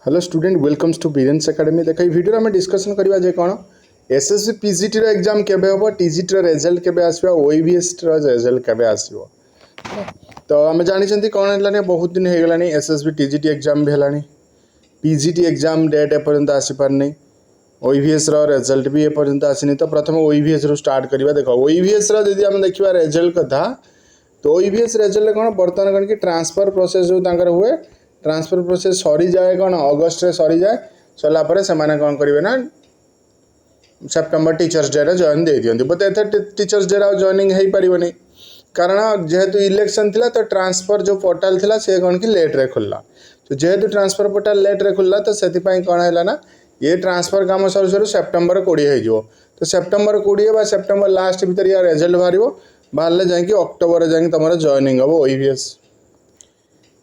Hello student welcomes to Biren's academy. देख video में discussion करवा जे कौन एसएससी पीजीटी रो एग्जाम केबे हम टीजीटी रो रिजल्ट केबे आसबा ओईवीएस रो रिजल्ट केबे आसबो। तो आम जानी कौन है बहुत दिन हो गलानी एसएससी टीजीटी एग्जाम भी है पीजीटी एग्जाम डेट एपर्यंत आसीपारनी ओईवीएस रो रिजल्ट भी एपर्यंत आसनी। तो प्रथम ओईवीएस रू स्टार्ट करवा। देख ओईवीएस रो जदि आम देखा रिजल्ट कथा तो ओईवीएस रिजल्ट कौन बर्तमान कौन कि ट्रांसफर प्रोसेस जो हुए ट्रांसफर प्रोसेस सरी जाए कौन अगस्ट रे सरी जाए सरला से कौन करेंगे ना सेप्टेम्बर टीचर्स डे रे जॉइन दे दियंती। बट एथे टीचर्स डे रे जॉइनिंग हो पारिबनी कारण जेहेतु इलेक्शन थिला तो ट्रांसफर जो पोर्टल थिला से कौन कि लेट रे खुलला। तो जेहेतु ट्रांसफर पोर्टल लेट रे खुलला तो से कौन है ना ये ट्रांसफर काम सर सर सेप्टेम्बर 20 हो। तो सेप्टेम्बर 20 सेप्टेम्बर लास्ट भीतर या रिजल्ट बाहर जाकि अक्टोबर जाकि तुम जॉइनिंग हम ओईवीएस।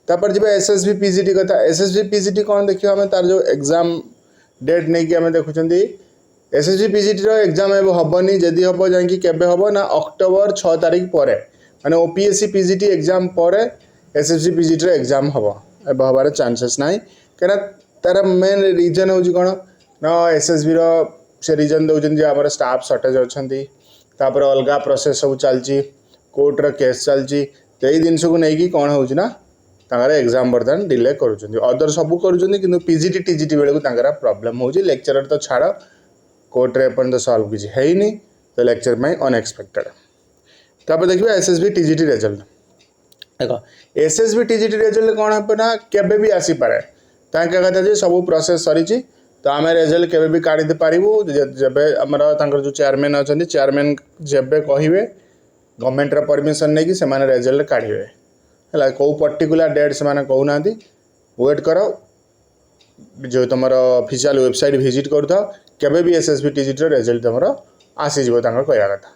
तापर जब एसएसबी पीजीटी कथा एसएसबी पीजीटी कौन देखिए आम तार जो एग्जाम डेट नहीं कि आम देखुं एसएसबी पीजीटी रो एग्जाम एवं हेनी जदि हम जाकि केबे हम ना अक्टोबर 6 तारिख पर माने ओपीएससी पीजीटी एग्जाम पर एसएसबी पीजीटी रो एग्जाम हम एवं हबार चांसेस ना कहीं तार मेन रीजन हूँ कौन ना एसएसबी रो से रीजन दौरान आम स्टाफ सर्टेज अच्छा तापर अलग प्रोसेस सब चलती कोर्टर केस चलती तो यही जिनस को लेकिन कौन होना एग्जाम बर्तमान डिले करुँच अदर सब करूँ पीजीटी टीजीटी बेलू प्रॉब्लम हो लेक्चरर तो छाड़ कोर्टे एपर्तंत सल्व किसी है तो लेक्चर में अनएक्सपेक्टेड। तापर देखिए एसएसबी टीजीटी रिजल्ट देख एसएसबी टीजीटी रिजल्ट कौन हे ना केबे भी आसीपारे कथा जे सब प्रोसेस सरी तो आम रिजल्ट केबे भी काढ़ी पारू जब आमर जो चेयरमैन अच्छा चेयरमैन जब कहे गवर्नमेंट परमिशन नहीं कि रिजल्ट काढ़े है कौ पर्टिकुलर डेट से कहना वेट कर जो तुम ऑफिशियल वेबसाइट विजिट करूँ केबे भी एसएसबी टीजीटी रिजल्ट तुम आसीज कहया कथा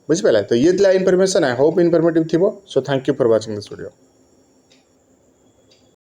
बुझिपारे। तो ये इनफॉरमेशन आई होप इनफॉर्मेटिव थी। So thank you for watching this video.